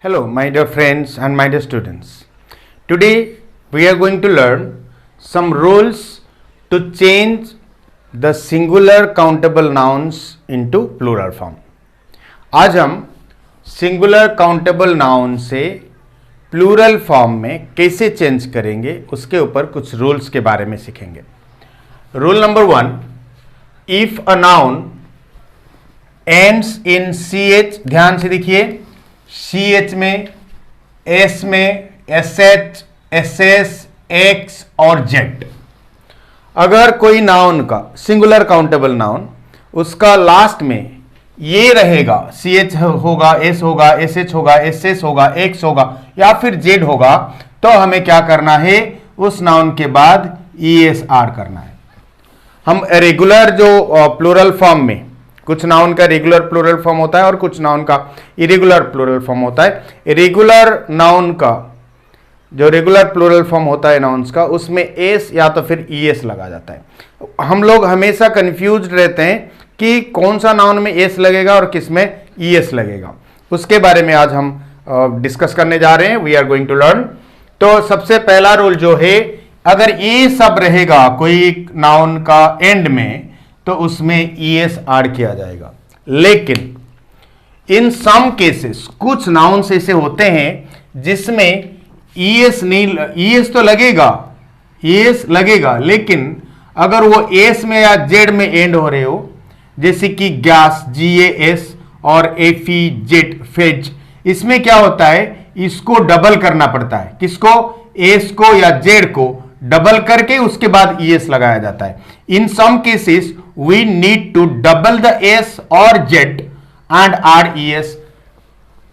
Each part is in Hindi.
Hello, my dear friends and my dear students. Today we are going to learn some rules to change the singular countable nouns into plural form. आज हम सिंगुलर काउंटेबल नाउन से प्लूरल फॉर्म में कैसे चेंज करेंगे उसके ऊपर कुछ रूल्स के बारे में सीखेंगे. Rule number 1, if a noun ends in CH, ध्यान से देखिए, CH में, S में, SH, SS, X और Z. अगर कोई नाउन का सिंगुलर काउंटेबल नाउन उसका लास्ट में ये रहेगा, CH होगा, S होगा, SH होगा, SS होगा, X होगा या फिर Z होगा, तो हमें क्या करना है, उस नाउन के बाद ESR करना है. हम रेगुलर जो प्लूरल फॉर्म में, कुछ नाउन का रेगुलर प्लूरल फॉर्म होता है और कुछ नाउन का इरेगुलर प्लूरल फॉर्म होता है. रेगुलर नाउन का जो रेगुलर प्लूरल फॉर्म होता है नाउन्स का, उसमें एस या तो फिर ईएस लगा जाता है. हम लोग हमेशा कंफ्यूज रहते हैं कि कौन सा नाउन में एस लगेगा और किस में ईएस लगेगा. उसके बारे में आज हम डिस्कस करने जा रहे हैं. We are going to learn. तो सबसे पहला रूल जो है, अगर ये सब रहेगा कोई नाउन का एंड में तो उसमें ईएस ऐड किया जाएगा. लेकिन इन सम केसेस कुछ नाउन्स ऐसे होते हैं जिसमें ईएस नहीं, ईएस तो लगेगा, ईएस लगेगा, लेकिन अगर वो एस में या जेड में एंड हो रहे हो, जैसे कि गैस, GAS और FEZ, फेज, इसमें क्या होता है, इसको डबल करना पड़ता है. किसको? एस को या जेड को डबल करके उसके बाद ईएस लगाया जाता है. In some cases we need to double the S और जेड एंड आर ईएस.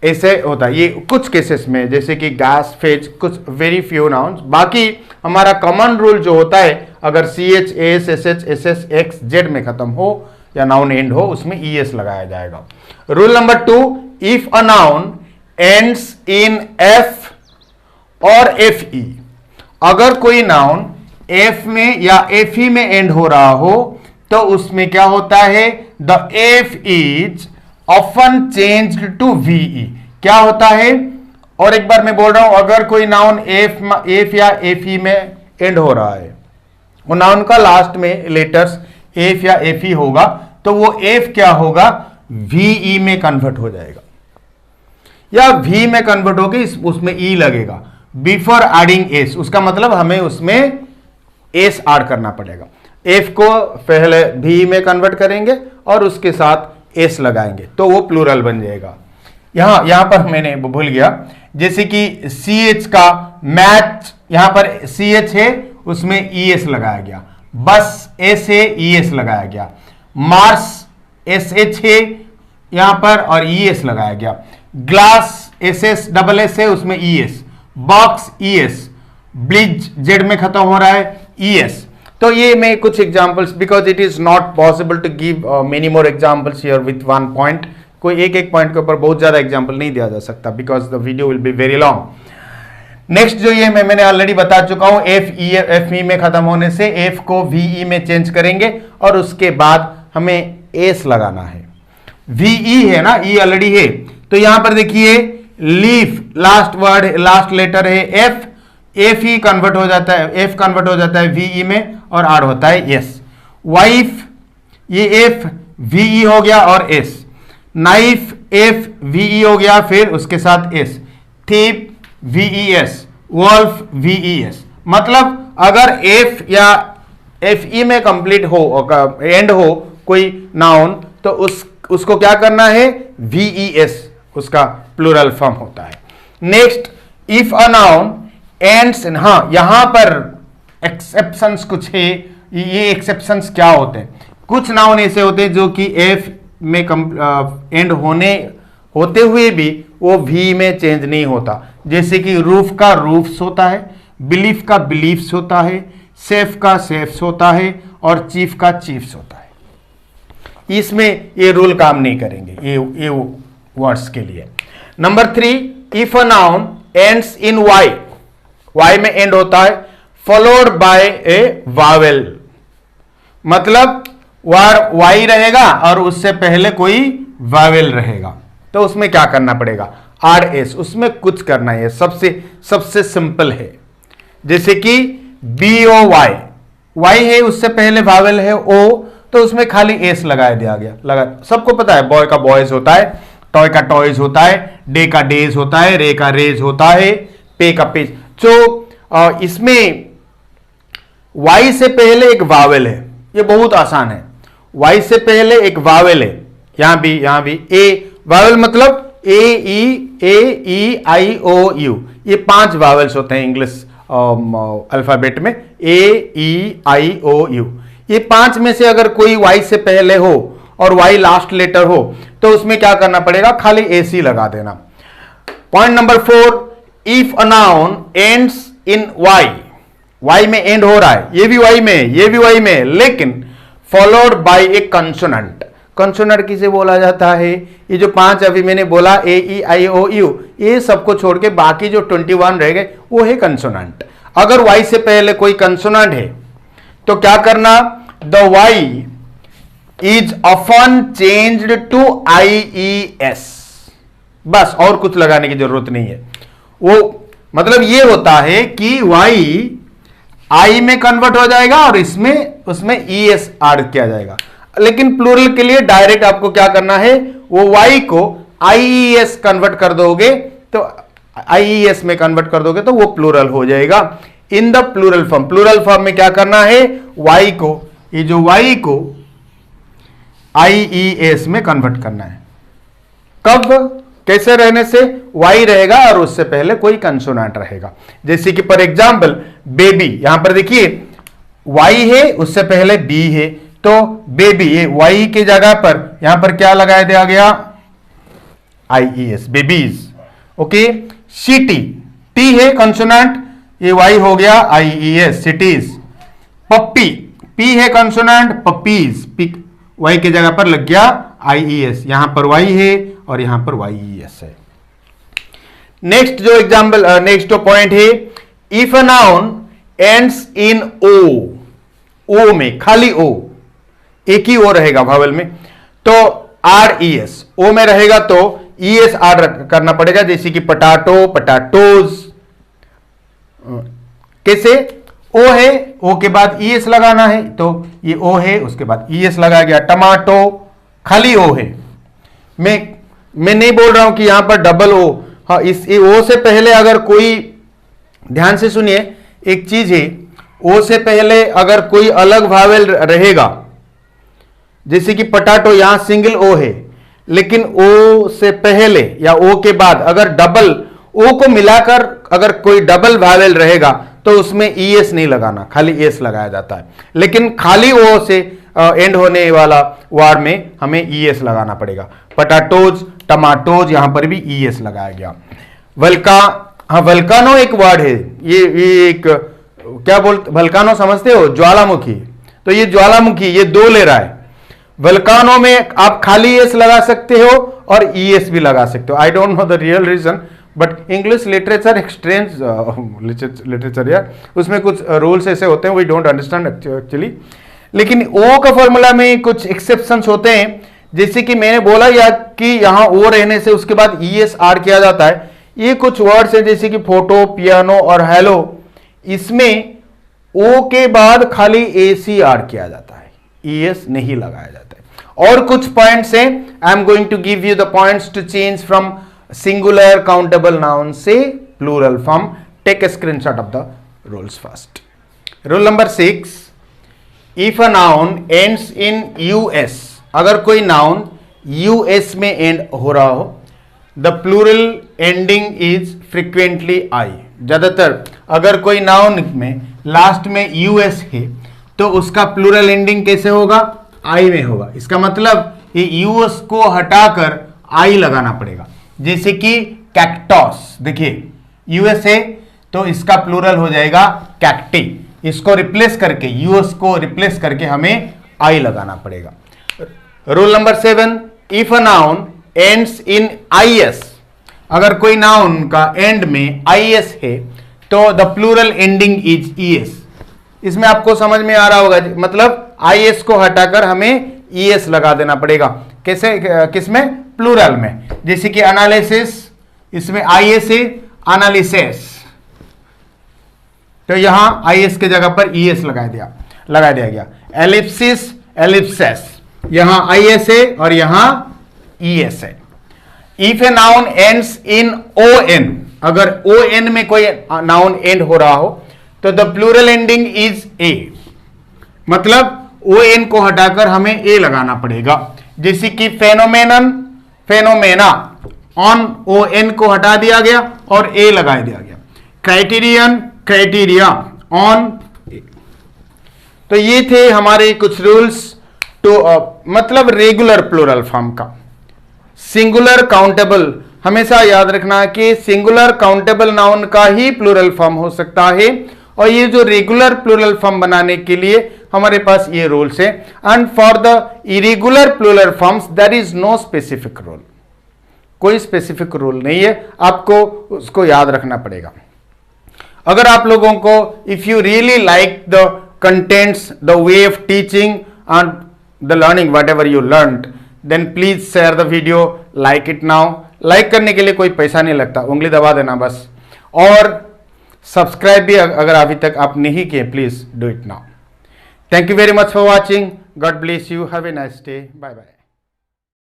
ऐसे होता है ये कुछ केसेस में, जैसे कि गैस, फेज, कुछ वेरी फ्यू नाउन्स. बाकी हमारा कॉमन रूल जो होता है, अगर CH, AS, SH, SS, X, Z में खत्म हो या नाउन एंड हो, उसमें ES लगाया जाएगा. Rule number 2, if a noun ends in F और FE, अगर कोई नाउन F में या FE में एंड हो रहा हो तो उसमें क्या होता है, the F is often changed to VE. क्या होता है, और एक बार मैं बोल रहा हूं, अगर कोई नाउन F या FE में एंड हो रहा है, वो नाउन का लास्ट में लेटर्स F या FE होगा, तो वो F क्या होगा, VE में कन्वर्ट हो जाएगा या V में कन्वर्ट होगी, उसमें E लगेगा बिफोर एडिंग S. उसका मतलब हमें उसमें S ऐड करना पड़ेगा. F को पहले V में कन्वर्ट करेंगे और उसके साथ S लगाएंगे तो वो प्लूरल बन जाएगा. यहां पर मैंने भूल गया, जैसे कि CH का मैच, यहां पर CH है, उसमें ES लगाया गया. बस S है, ES लगाया गया. मार्स SH है यहां पर और ES लगाया गया. ग्लास SS है, उसमें ES. Box ES. Blitz Z में खत्म हो रहा है, ES. तो ये मैं कुछ examples, because it is not possible to give many more examples here with one point. कोई एक पॉइंट के ऊपर बहुत ज्यादा एग्जांपल नहीं दिया जा सकता, because the video will be very long. Next जो ये मैंने ऑलरेडी बता चुका हूं, FE में खत्म होने से F को VE में चेंज करेंगे और उसके बाद हमें S लगाना है. VE है ना, E ऑलरेडी है, तो यहां पर देखिए leaf, last word, last letter है F, FE कन्वर्ट हो जाता है, F कन्वर्ट हो जाता है VE में और आर होता है S. वाइफ, ये F VE हो गया और S. नाइफ F VE हो गया, फिर उसके साथ S. Thief VES. Wolf VES. मतलब अगर F या FE में कंप्लीट हो, एंड हो कोई नाउन, तो उसको क्या करना है, VES उसका प्लूरल फॉर्म होता है. Next, if a noun ends इन, हाँ यहां पर एक्सेप्शंस कुछ है. ये एक्सेप्शंस क्या होते हैं, कुछ नाउन ऐसे होते हैं जो कि F में एंड होते हुए भी वो V में चेंज नहीं होता. जैसे कि रूफ का रूफ्स होता है, बिलीफ का बिलीफ्स होता है, सेफ का सेफ्स होता है और चीफ का चीफ्स होता है. इसमें ये रूल काम नहीं करेंगे ये वर्ड्स के लिए. Number 3, if a noun ends in Y में एंड होता है, फॉलोड बाय ए वावेल. मतलब Y रहेगा और उससे पहले कोई वावेल रहेगा, तो उसमें क्या करना पड़ेगा, आर एस, उसमें कुछ करना है, सबसे सिंपल है। जैसे कि बी ओ वाई, वाई है उससे पहले वावेल है ओ, तो उसमें खाली एस लगाया दिया गया। लगा, सबको पता है बॉय का बॉयज होता है, टॉय का टॉयज होता है, डे का डेज होता है, रे का रेज होता है, पे का पेज। तो इसमें वाई से पहले एक वावेल है, ये बहुत आसान है। वाई से पहले एक वावेल है, यहां भी ए वावेल, मतलब ए ई आई ओ यू, ये 5 वावेल्स होते हैं इंग्लिश अल्फाबेट में, ए ई आई ओ यू। ये 5 में से अगर कोई वाई से पहले हो और वाई लास्ट लेटर हो तो उसमें क्या करना पड़ेगा, खाली एसी लगा देना। Point number 4, if a noun ends in Y, Y में एंड हो रहा है, ये भी वाई में, ये भी वाई में, लेकिन followed by A consonant. Consonant किसे बोला जाता है, ये जो 5 अभी मैंने बोला ए ई आई ओ यू, ये सबको छोड़ के बाकी जो 21 रह गए वो है कंसोनेंट। अगर वाई से पहले कोई कंसोनेंट है तो क्या करना, the Y is often changed to I E S, बस, और कुछ लगाने की जरूरत नहीं है। वो मतलब ये होता है कि वाई आई में कन्वर्ट हो जाएगा और उसमें ई एस ऐड किया जाएगा। लेकिन प्लूरल के लिए डायरेक्ट आपको क्या करना है, वो वाई को आईईएस कन्वर्ट कर दोगे, तो आईईएस में कन्वर्ट कर दोगे तो वो प्लूरल हो जाएगा। In the plural form, plural form में क्या करना है, वाई को, ये जो वाई को आईईएस में कन्वर्ट करना है। कब, कैसे रहने से, वाई रहेगा और उससे पहले कोई कंसोनेंट रहेगा। जैसे कि फॉर एग्जांपल बेबी, यहां पर देखिए वाई है उससे पहले बी है, तो बेबी, ये वाई की जगह पर यहां पर क्या लगाया दिया गया, IES, babies. Okay, city, T है कंसोनेंट, ये वाई हो गया आईईएस, सिटीज। पप्पी, पी है कंसोनेंट, पपीज, वाई की जगह पर लग गया आईईएस, यहां पर वाई है और यहां पर वाईईएस है। नेक्स्ट जो एग्जांपल, नेक्स्ट जो पॉइंट है, if a noun ends in O, O में खाली ओ, एक ही ओ रहेगा वावेल में, तो आर ई एस, ओ में रहेगा तो ई एस आर करना पड़ेगा। जैसे कि पटाटो, पटाटोज। कैसे, ओ है, ओ के बाद ई एस लगाना है, तो ये ओ है उसके बाद ई एस लगाया गया। टमाटो, खाली ओ है, मैं नहीं बोल रहा हूं कि यहां पर डबल ओ, हाँ, इस ओ से पहले अगर कोई, ध्यान से सुनिए एक चीज है, ओ से पहले अगर कोई अलग वावेल रहेगा, जैसे कि पटाटो, यहां सिंगल ओ है, लेकिन ओ से पहले या ओ के बाद अगर डबल ओ को मिलाकर अगर कोई डबल वावेल रहेगा तो उसमें ई एस नहीं लगाना, खाली एस लगाया जाता है। लेकिन खाली ओ से एंड होने वाला वार में हमें ई एस लगाना पड़ेगा। पटाटोज, टमाटोज, यहां पर भी ई एस लगाया गया। हाँ, वल्कानो एक वर्ड है, ये एक क्या बोलते, वल्कानो समझते हो, ज्वालामुखी, तो ये ज्वालामुखी, ये 2 ले रहा है। वल्कानो में आप खाली एस लगा सकते हो और ई एस भी लगा सकते हो। I don't know the real reason, but English literature is strange literature यार, उसमें कुछ रूल्स ऐसे होते हैं, वी डोंट अंडरस्टैंड एक्चुअली। लेकिन ओ का फॉर्मूला में कुछ एक्सेप्शंस होते हैं, जैसे कि मैंने बोला या कि यहां ओ रहने से उसके बाद ई एस आर किया जाता है। ये कुछ वर्ड्स है जैसे कि फोटो, पियानो और हेलो, इसमें ओ के बाद खाली ए सी आर किया जाता है, ई एस नहीं लगाया जाता है। और कुछ पॉइंट्स हैं, I am going to give you the points to change from singular countable noun से plural form. Take a screenshot of the rules first. Rule number 6, if a noun ends in US, अगर कोई नाउन यूएस में एंड हो रहा हो, the plural ending is frequently I. ज्यादातर अगर कोई नाउन में लास्ट में यूएस है तो उसका प्लूरल एंडिंग कैसे होगा, आई में होगा। इसका मतलब ये यूएस को हटाकर आई लगाना पड़ेगा। जैसे कि कैक्टस, देखिए यूएस है तो इसका प्लूरल हो जाएगा कैक्टी, इसको रिप्लेस करके, यूएस को रिप्लेस करके हमें आई लगाना पड़ेगा। Rule number 7, if a noun ends in IS, अगर कोई नाउन का एंड में आईएस है तो the plural ending is ES. इसमें आपको समझ में आ रहा होगा, मतलब आईएस को हटाकर हमें ईएस लगा देना पड़ेगा। कैसे, किसमें, प्लूरल में। जैसे कि एनालिसिस, इसमें ISA एनालिसिस, तो यहां IS के जगह पर ES लगा दिया गया। एलिप्सिस एलिप्सेस, यहां ISA और यहां ES है। If a noun ends in ON, अगर ON में कोई नाउन एंड हो रहा हो तो the plural ending is A, मतलब ON को हटाकर हमें A लगाना पड़ेगा। जैसे कि फेनोमेनन फेनोमेना, ऑन ON को हटा दिया गया और A लगा दिया गया। Criterion criteria, on. तो ये थे हमारे कुछ रूल्स टू मतलब रेगुलर प्लूरल फॉर्म का। सिंगुलर काउंटेबल, हमेशा याद रखना कि सिंगुलर काउंटेबल नाउन का ही प्लूरल फॉर्म हो सकता है, और ये जो रेगुलर प्लूरल फॉर्म बनाने के लिए हमारे पास ये रूल्स है। And for the irregular plural forms there is no specific rule, कोई स्पेसिफिक रूल नहीं है, आपको उसको याद रखना पड़ेगा। अगर आप लोगों को if you really like the contents, the way of teaching and the learning whatever you learned, then please share the video, like it now. Like करने के लिए कोई पैसा नहीं लगता, उंगली दबा देना बस। और सब्सक्राइब भी अगर अभी तक आप नहीं किए, please do it now. Thank you very much for watching. God bless you. Have a nice day. Bye bye.